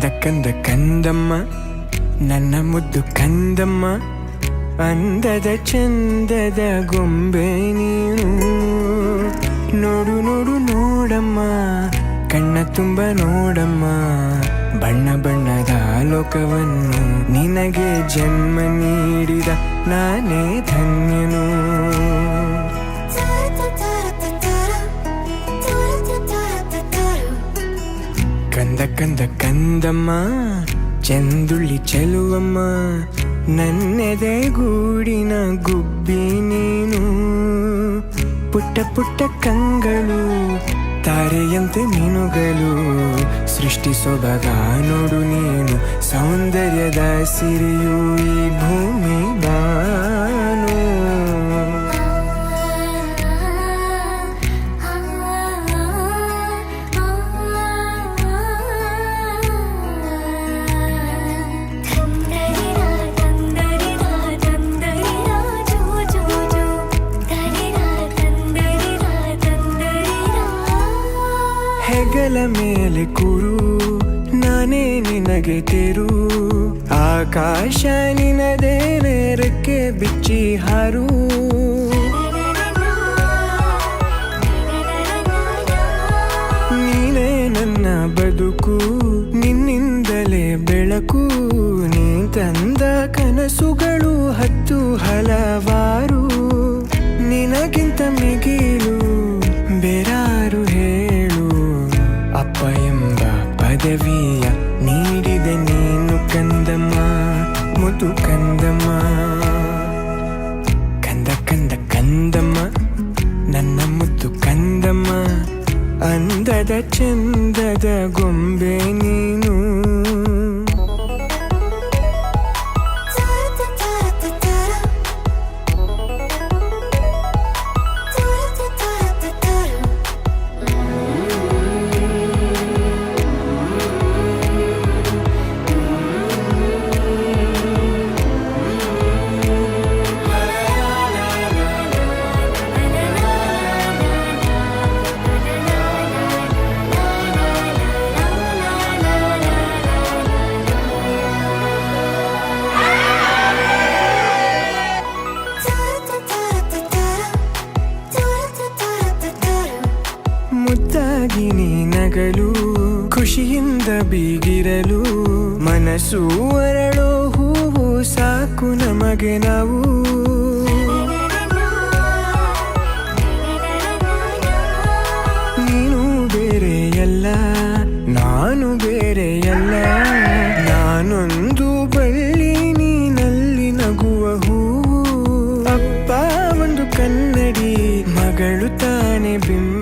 ಕಂದ ಕಂದ ಕಂದಮ್ಮ ನನ್ನ ಮುದ್ದು ಕಂದಮ್ಮ, ಅಂದದ ಚಂದದ ಗೊಂಬೆ ನೀನು. ನೋಡು ನೋಡು ನೋಡಮ್ಮ, ಕಣ್ಣ ತುಂಬ ನೋಡಮ್ಮ, ಬಣ್ಣ ಬಣ್ಣದ ಲೋಕವನ್ನು ನಿನಗೆ ಜನ್ಮ ನೀಡಿದ ನಾನೇ ಧನ್ಯನು. ಕಂದ ಕಂದ ಕಂದಮ್ಮ ಚಂದುಳ್ಳಿ ಚೆಲುವಮ್ಮ, ನನ್ನೆದೆ ಗೂಡಿನ ಗುಬ್ಬಿ ನೀನು. ಪುಟ್ಟ ಪುಟ್ಟ ಕಂಗಳು ತಾರೆಯಂತೆ ಮೀನುಗಳು, ಸೃಷ್ಟಿ ಸೊಬಗ ನೋಡು ನೀನು, ಸೌಂದರ್ಯದ ಸಿರಿಯು ಈ ಭೂಮಿ ಬಾನು. ಹೆಗಲ ಮೇಲೆ ಕೂರು, ನಾನೇ ನಿನಗೆ ತೆರು, ಆಕಾಶ ನಿನದೇ ನೇರಕ್ಕೆ ಬಿಚ್ಚಿ ಹಾರು. ನೀನೇ ನನ್ನ ಬದುಕು, ನಿನ್ನಿಂದಲೇ ಬೆಳಕು, ನೀ ತಂದ ಕನಸುಗಳು ಹತ್ತು ಹಲವಾರು. ನಿನಗಿಂತ ಮಿಗಿಲು ಬೇರಾರು ಹೇಳು, ಅಪ್ಪ ಎಂಬ ಪದವಿಯ ನೀಡಿದೆ ನೀನು ಕಂದಮ್ಮ, ಮುದು ಕಂದಮ್ಮ. ಕಂದ ಕಂದ ಕಂದಮ್ಮ ನನ್ನ ಮುದ್ದು ಕಂದಮ್ಮ, ಅಂದದ ಚಂದದ ಗೊಂಬೆ ನೀನು. ಮುದ್ದಾಗಿ ನೀ ನಗಲು, ಖುಷಿಯಿಂದ ಬೀಗಿರಲು, ಮನಸ್ಸು ಅರಳೋ ಹೂವು ಸಾಕು ನಮಗೆ ನಾವು. ನೀನು ಬೇರೆಯಲ್ಲ, ನಾನು ಬೇರೆಯಲ್ಲ, ನಾನೊಂದು ಬಳ್ಳಿ ನೀನಲ್ಲಿ ನಗುವ ಹೂವು. ಅಪ್ಪ ಒಂದು ಕನ್ನಡಿ, ಮಗಳು ತಾನೆ ಬಿಂಬ.